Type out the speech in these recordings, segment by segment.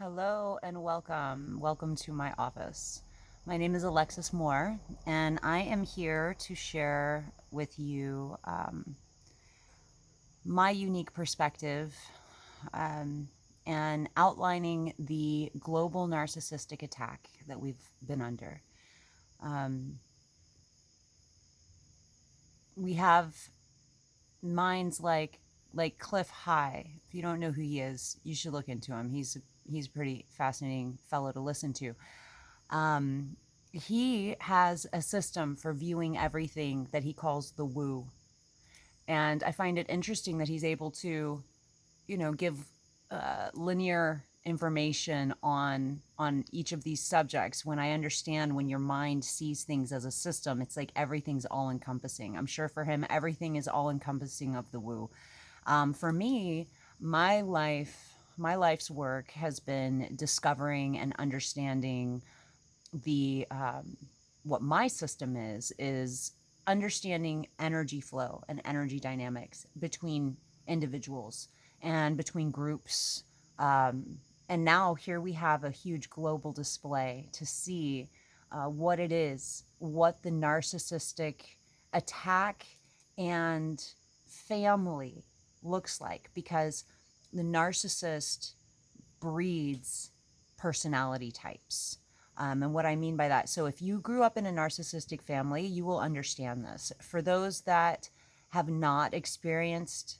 Hello and welcome. Welcome to my office. My name is Alexis Moore, and I am here to share with you my unique perspective um, and outlining the global narcissistic attack that we've been under. Um, we have minds like Cliff High. If you don't know who he is, you should look into him. He's a pretty fascinating fellow to listen to. He has a system for viewing everything that he calls the woo. And I find it interesting that he's able to, give linear information on each of these subjects. When I understand when your mind sees things as a system, it's like everything's all encompassing. I'm sure for him, everything is all encompassing of the woo. For me, my life's work has been discovering and understanding the what my system is understanding energy flow and energy dynamics between individuals and between groups. And now here we have a huge global display to see what it is, what the narcissistic attack and family looks like, because the narcissist breeds personality types. And what I mean by that, so if you grew up in a narcissistic family, you will understand this. For those that have not experienced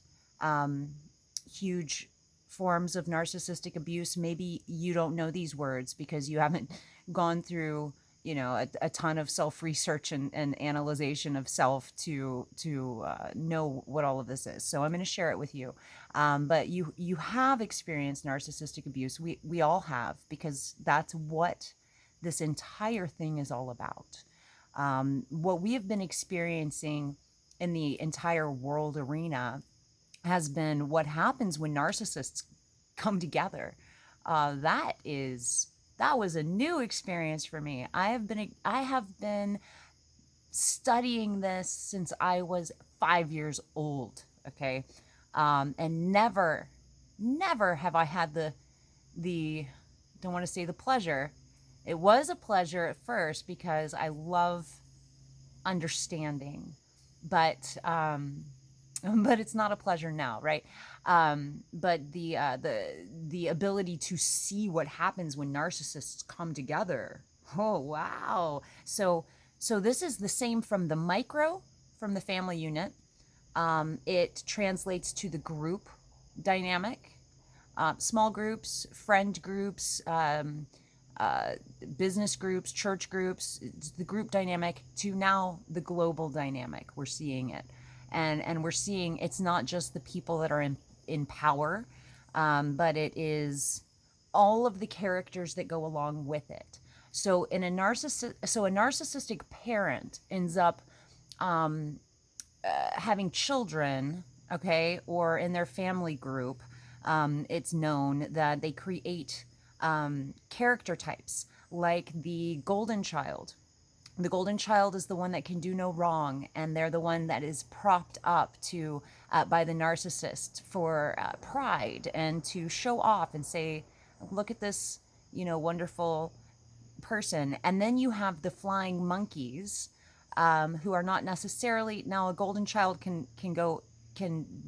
huge forms of narcissistic abuse, maybe you don't know these words because you haven't gone through a ton of self-research and analyzation of self to know what all of this is. So I'm going to share it with you. But you have experienced narcissistic abuse. We all have, because that's what this entire thing is all about. What we have been experiencing in the entire world arena has been what happens when narcissists come together. That was a new experience for me. I have been studying this since I was 5 years old. Okay, and never have I had the don't want to say the pleasure. It was a pleasure at first because I love understanding, but but it's not a pleasure now, right? But the ability to see what happens when narcissists come together. Oh wow! So this is the same from the micro, from the family unit. It translates to the group dynamic, small groups, friend groups, business groups, church groups. It's the group dynamic to now the global dynamic. We're seeing it, and we're seeing it's not just the people that are in power, but it is all of the characters that go along with it. So a narcissistic parent ends up having children, okay, or in their family group, it's known that they create character types like the golden child. The golden child is the one that can do no wrong, and they're the one that is propped up to by the narcissist for pride and to show off and say, "Look at this, wonderful person." And then you have the flying monkeys, who are not necessarily, now a golden child can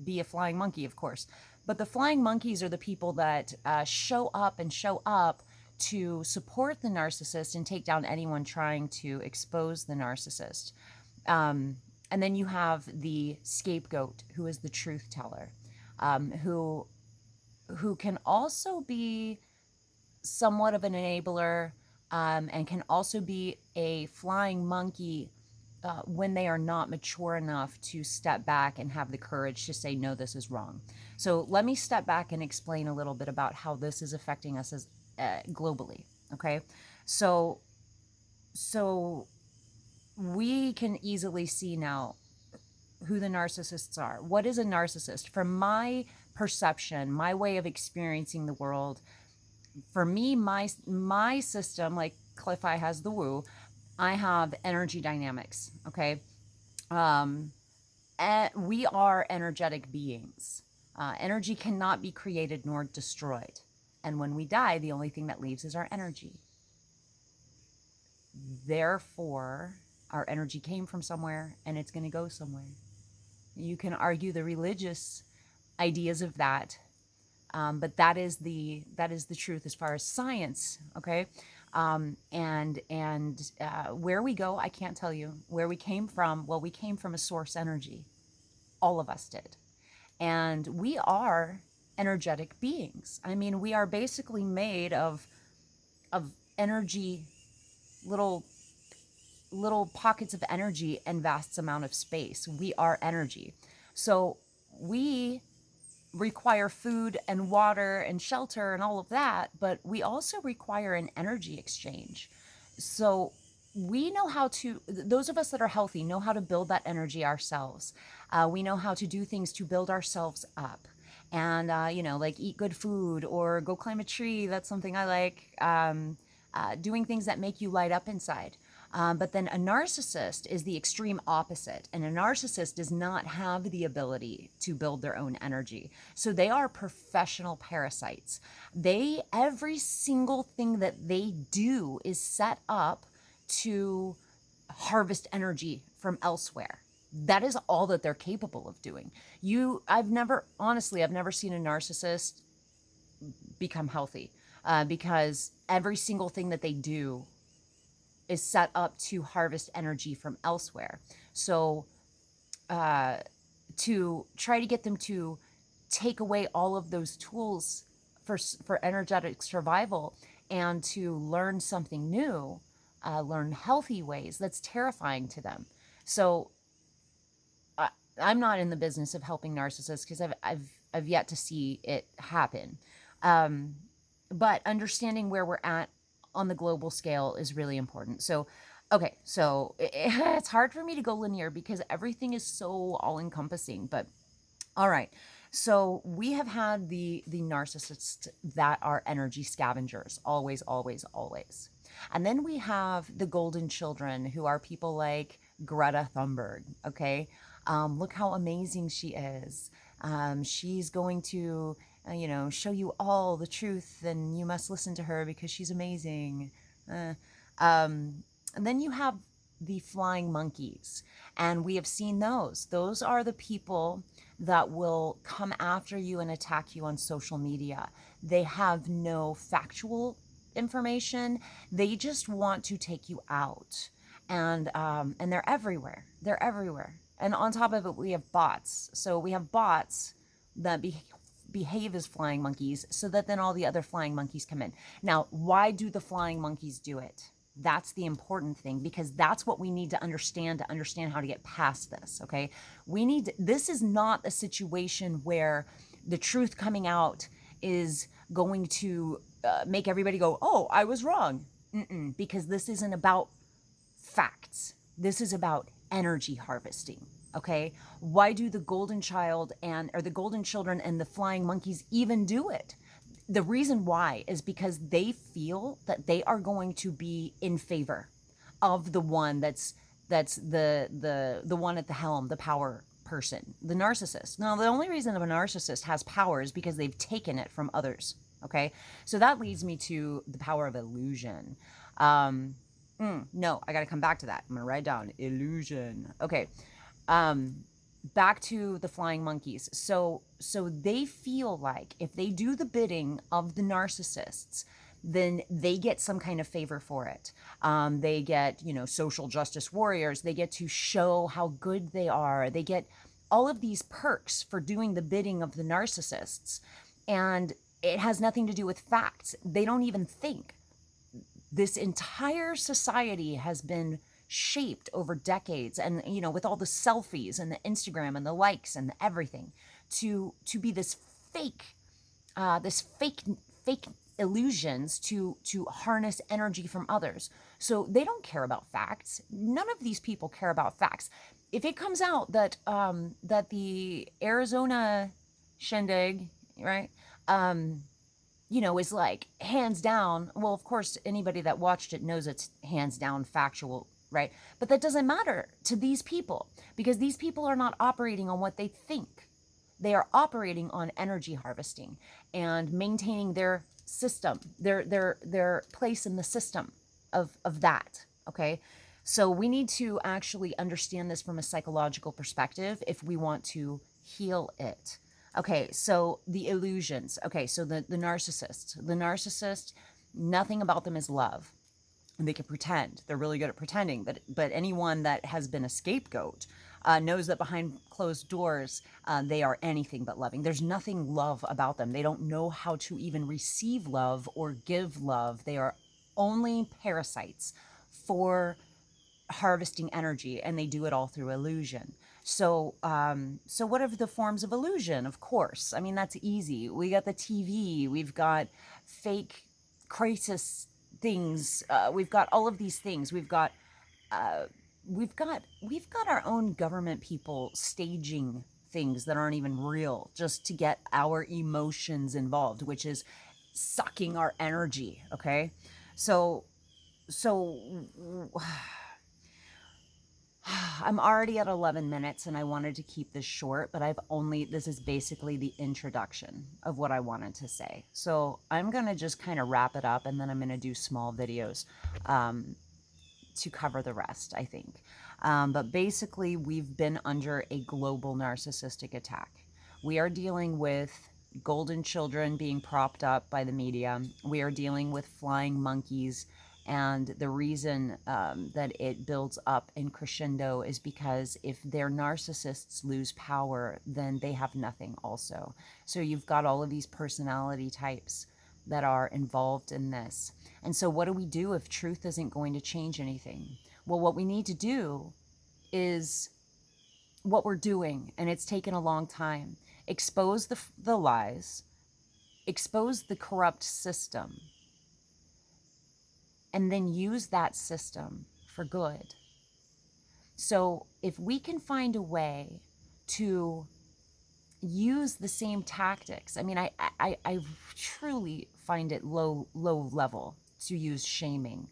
be a flying monkey, of course, but the flying monkeys are the people that show up to support the narcissist and take down anyone trying to expose the narcissist. And then you have the scapegoat, who is the truth teller, who can also be somewhat of an enabler, and can also be a flying monkey when they are not mature enough to step back and have the courage to say, no, this is wrong. So let me step back and explain a little bit about how this is affecting us as globally. Okay, so we can easily see now who the narcissists are. What is a narcissist? From my perception, my way of experiencing the world, for me, my system, like Cliff Eye has the woo, I have energy dynamics. Okay, we are energetic beings. Energy cannot be created nor destroyed. And when we die, the only thing that leaves is our energy. Therefore, our energy came from somewhere and it's going to go somewhere. You can argue the religious ideas of that, but that is the truth as far as science. Okay, where we go, I can't tell you. Where we came from, well, we came from a source energy. All of us did, and we are energetic beings. I mean, we are basically made of energy, little pockets of energy and vast amount of space. We are energy. So we require food and water and shelter and all of that, but we also require an energy exchange. So we know how to, those of us that are healthy know how to build that energy ourselves. We know how to do things to build ourselves up. And, like eat good food or go climb a tree. That's something I like. Doing things that make you light up inside. But then a narcissist is the extreme opposite. And a narcissist does not have the ability to build their own energy. So they are professional parasites. Every single thing that they do is set up to harvest energy from elsewhere. That is all that they're capable of doing. I've never seen a narcissist become healthy because every single thing that they do is set up to harvest energy from elsewhere. So to try to get them to take away all of those tools for energetic survival and to learn something new, learn healthy ways, that's terrifying to them. So I'm not in the business of helping narcissists because I've yet to see it happen. But understanding where we're at on the global scale is really important. So, okay, so it's hard for me to go linear because everything is so all-encompassing. But all right, so we have had the narcissists that are energy scavengers, always, always, always. And then we have the golden children, who are people like Greta Thunberg, okay? Look how amazing she is. She's going to, show you all the truth, and you must listen to her because she's amazing. And then you have the flying monkeys, and we have seen those. Those are the people that will come after you and attack you on social media. They have no factual information. They just want to take you out. And they're everywhere. They're everywhere. And on top of it, we have bots. So we have bots that behave as flying monkeys so that then all the other flying monkeys come in. Now, why do the flying monkeys do it? That's the important thing, because that's what we need to understand how to get past this, okay? This is not a situation where the truth coming out is going to make everybody go, oh, I was wrong. Because this isn't about facts. This is about energy harvesting, okay? Why do the golden children and the flying monkeys even do it? The reason why is because they feel that they are going to be in favor of the one that's the one at the helm, the power person, the narcissist. Now, the only reason a narcissist has power is because they've taken it from others, okay? So that leads me to the power of illusion. No, I got to come back to that. I'm going to write down illusion. Okay. Back to the flying monkeys. So they feel like if they do the bidding of the narcissists, then they get some kind of favor for it. They get, social justice warriors. They get to show how good they are. They get all of these perks for doing the bidding of the narcissists. And it has nothing to do with facts. They don't even think. This entire society has been shaped over decades, and with all the selfies and the Instagram and the likes and the everything, to be this fake illusions to harness energy from others. So they don't care about facts. None of these people care about facts. If it comes out that that the Arizona shindig, right, is like hands down, well, of course, anybody that watched it knows it's hands down factual, right? But that doesn't matter to these people, because these people are not operating on what they think. They are operating on energy harvesting and maintaining their system, their place in the system of that. Okay. So we need to actually understand this from a psychological perspective if we want to heal it. Okay, so the illusions. Okay, so the narcissist, nothing about them is love. And they can pretend. They're really good at pretending. But anyone that has been a scapegoat knows that behind closed doors, they are anything but loving. There's nothing love about them. They don't know how to even receive love or give love. They are only parasites for harvesting energy, and they do it all through illusion. So what are the forms of illusion? Of course, I mean, that's easy. We got the TV, we've got fake crisis things, we've got all of these things. We've got our own government people staging things that aren't even real just to get our emotions involved, which is sucking our energy. Okay, so so I'm already at 11 minutes and I wanted to keep this short, but this is basically the introduction of what I wanted to say. So I'm going to just kind of wrap it up, and then I'm going to do small videos to cover the rest, I think. But basically, we've been under a global narcissistic attack. We are dealing with golden children being propped up by the media. We are dealing with flying monkeys. And the reason that it builds up in crescendo is because if their narcissists lose power, then they have nothing also. So you've got all of these personality types that are involved in this. And so what do we do if truth isn't going to change anything? Well, what we need to do is what we're doing, and it's taken a long time. Expose the lies, expose the corrupt system, and then use that system for good. So if we can find a way to use the same tactics, I mean, I truly find it low level to use shaming,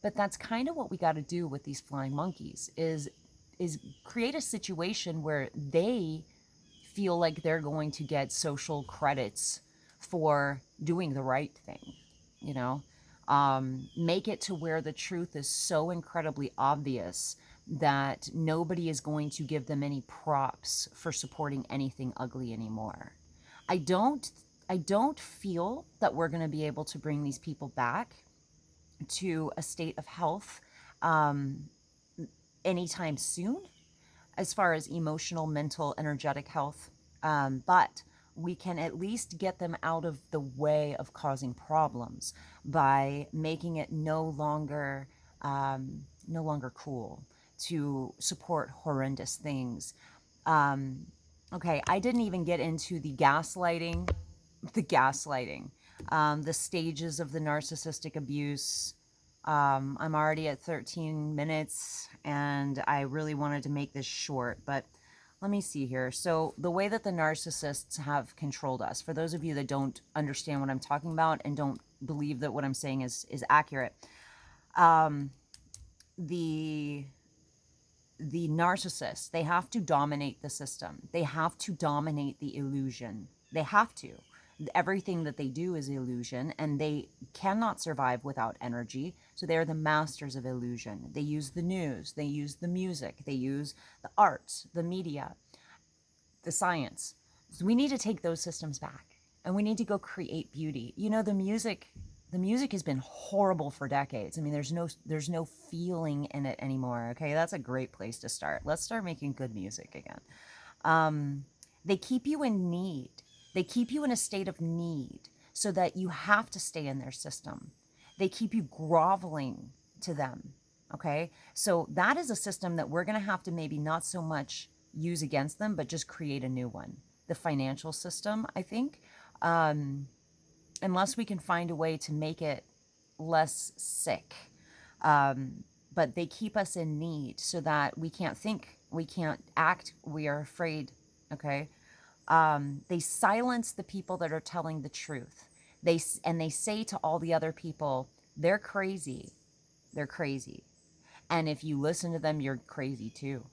but that's kind of what we got to do with these flying monkeys is create a situation where they feel like they're going to get social credits for doing the right thing, you know? Make it to where the truth is so incredibly obvious that nobody is going to give them any props for supporting anything ugly anymore. I don't feel that we're going to be able to bring these people back to a state of health anytime soon, as far as emotional, mental, energetic health. But we can at least get them out of the way of causing problems by making it no longer cool to support horrendous things. Okay, I didn't even get into the gaslighting, the stages of the narcissistic abuse. I'm already at 13 minutes, and I really wanted to make this short, but let me see here. So the way that the narcissists have controlled us, for those of you that don't understand what I'm talking about and don't believe that what I'm saying is accurate, the narcissists, they have to dominate the system. They have to dominate the illusion. They have to. Everything that they do is illusion, and they cannot survive without energy. So they're the masters of illusion. They use the news, they use the music, they use the arts, the media, the science. So we need to take those systems back, and we need to go create beauty. You know, the music has been horrible for decades. I mean, there's no feeling in it anymore. Okay, that's a great place to start. Let's start making good music again. They keep you in need. They keep you in a state of need so that you have to stay in their system. They keep you groveling to them. Okay, so that is a system that we're going to have to maybe not so much use against them, but just create a new one. The financial system, I think. Unless we can find a way to make it less sick. But they keep us in need so that we can't think, we can't act, we are afraid, okay? They silence the people that are telling the truth. They say to all the other people, they're crazy. They're crazy. And if you listen to them, you're crazy too.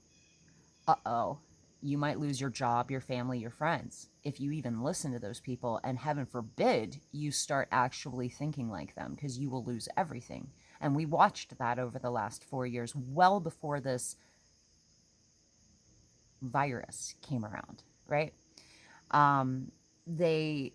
Uh-oh. You might lose your job, your family, your friends, if you even listen to those people. And heaven forbid you start actually thinking like them, because you will lose everything. And we watched that over the last 4 years, well before this virus came around, right? They,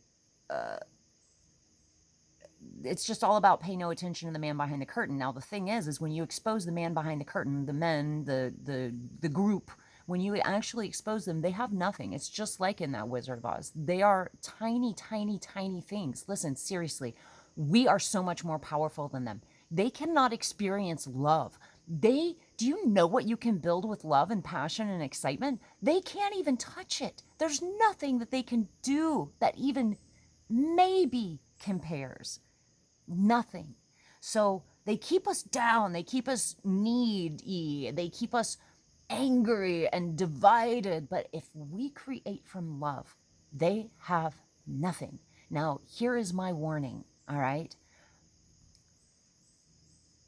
it's just all about pay no attention to the man behind the curtain. Now, the thing is when you expose the man behind the curtain, the men, the group, when you actually expose them, they have nothing. It's just like in that Wizard of Oz. They are tiny, tiny, tiny things. Listen, seriously, we are so much more powerful than them. They cannot experience love. Do you know what you can build with love and passion and excitement? They can't even touch it. There's nothing that they can do that even maybe compares. Nothing. So they keep us down. They keep us needy. They keep us angry and divided. But if we create from love, they have nothing. Now, here is my warning, all right?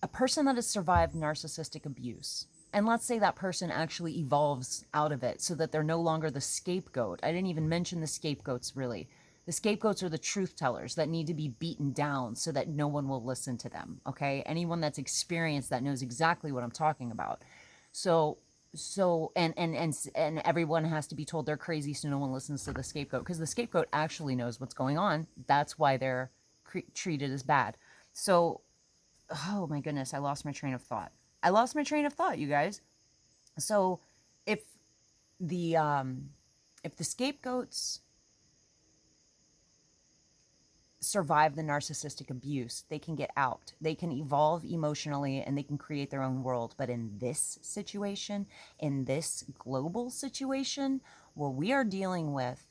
A person that has survived narcissistic abuse, and let's say that person actually evolves out of it so that they're no longer the scapegoat. I didn't even mention the scapegoats, really. The scapegoats are the truth tellers that need to be beaten down so that no one will listen to them, okay? Anyone that's experienced that knows exactly what I'm talking about. So and everyone has to be told they're crazy so no one listens to the scapegoat, because the scapegoat actually knows what's going on. That's why they're treated as bad. So, oh my goodness, I lost my train of thought. You guys. So if the scapegoats survive the narcissistic abuse, they can get out. They can evolve emotionally and they can create their own world. But in this situation, in this global situation, what we are dealing with,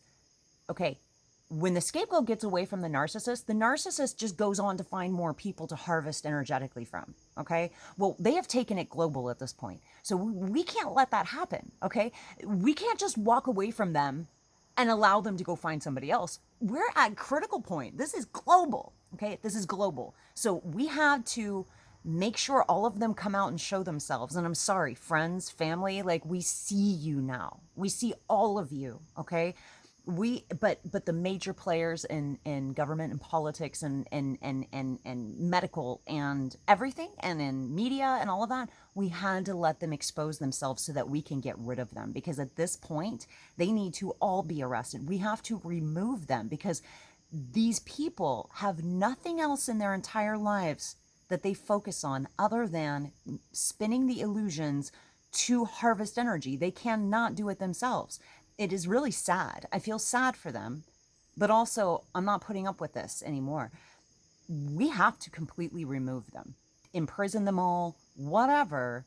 okay, when the scapegoat gets away from the narcissist just goes on to find more people to harvest energetically from, okay? Well, they have taken it global at this point. So we can't let that happen, okay? We can't just walk away from them and allow them to go find somebody else. We're at critical point. This is global, okay? This is global. So we had to make sure all of them come out and show themselves. And I'm sorry, friends, family, like, we see you now. We see all of you, okay? But the major players in government and politics and medical and everything, and in media and all of that, we had to let them expose themselves so that we can get rid of them. Because at this point, they need to all be arrested. We have to remove them, because these people have nothing else in their entire lives that they focus on other than spinning the illusions to harvest energy. They cannot do it themselves. It is really sad. I feel sad for them, but also I'm not putting up with this anymore. We have to completely remove them, imprison them all, whatever.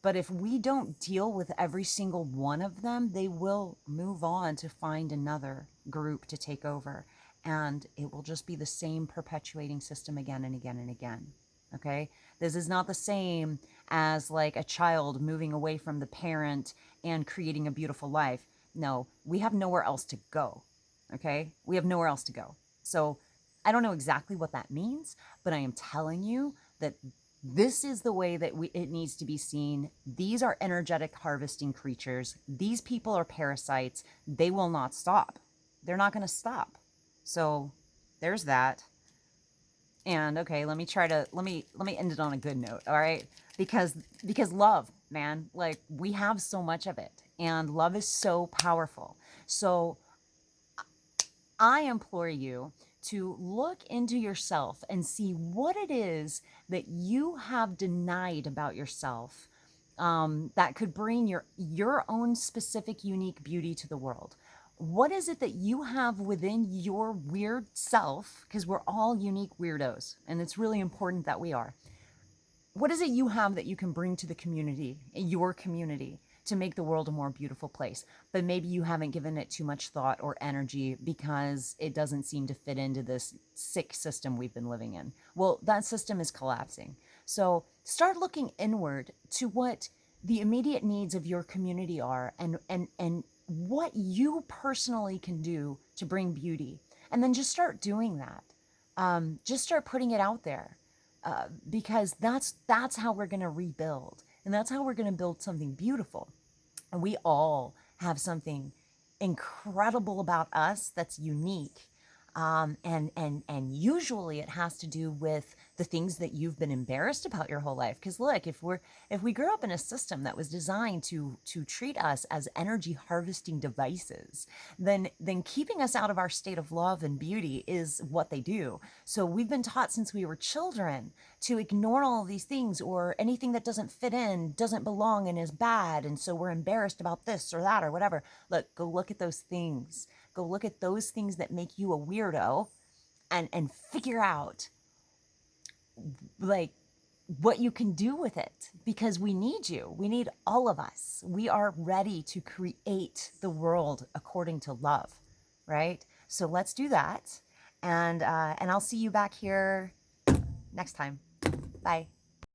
But if we don't deal with every single one of them, they will move on to find another group to take over. And it will just be the same perpetuating system again and again and again. Okay? This is not the same as like a child moving away from the parent and creating a beautiful life. No, we have nowhere else to go, okay? We have nowhere else to go. So I don't know exactly what that means, but I am telling you that this is the way that it needs to be seen. These are energetic harvesting creatures. These people are parasites. They will not stop. They're not going to stop. So there's that. And okay, let me end it on a good note, all right? Because love, man, like, we have so much of it. And love is so powerful. So I implore you to look into yourself and see what it is that you have denied about yourself, that could bring your own specific, unique beauty to the world. What is it that you have within your weird self? Because we're all unique weirdos, and it's really important that we are. What is it you have that you can bring to the community, your community, to make the world a more beautiful place? But maybe you haven't given it too much thought or energy because it doesn't seem to fit into this sick system we've been living in. Well, that system is collapsing. So start looking inward to what the immediate needs of your community are, and what you personally can do to bring beauty. And then just start doing that. Just start putting it out there, because that's how we're going to rebuild. And that's how we're going to build something beautiful. And we all have something incredible about us that's unique. And usually it has to do with the things that you've been embarrassed about your whole life. Because look, if we grew up in a system that was designed to treat us as energy harvesting devices, then keeping us out of our state of love and beauty is what they do. So we've been taught since we were children to ignore all of these things, or anything that doesn't fit in, doesn't belong, and is bad. And so we're embarrassed about this or that or whatever. Look, go look at those things. Go look at those things that make you a weirdo, and figure out like what you can do with it, because we need you. We need all of us. We are ready to create the world according to love, right? So let's do that. And I'll see you back here next time. Bye.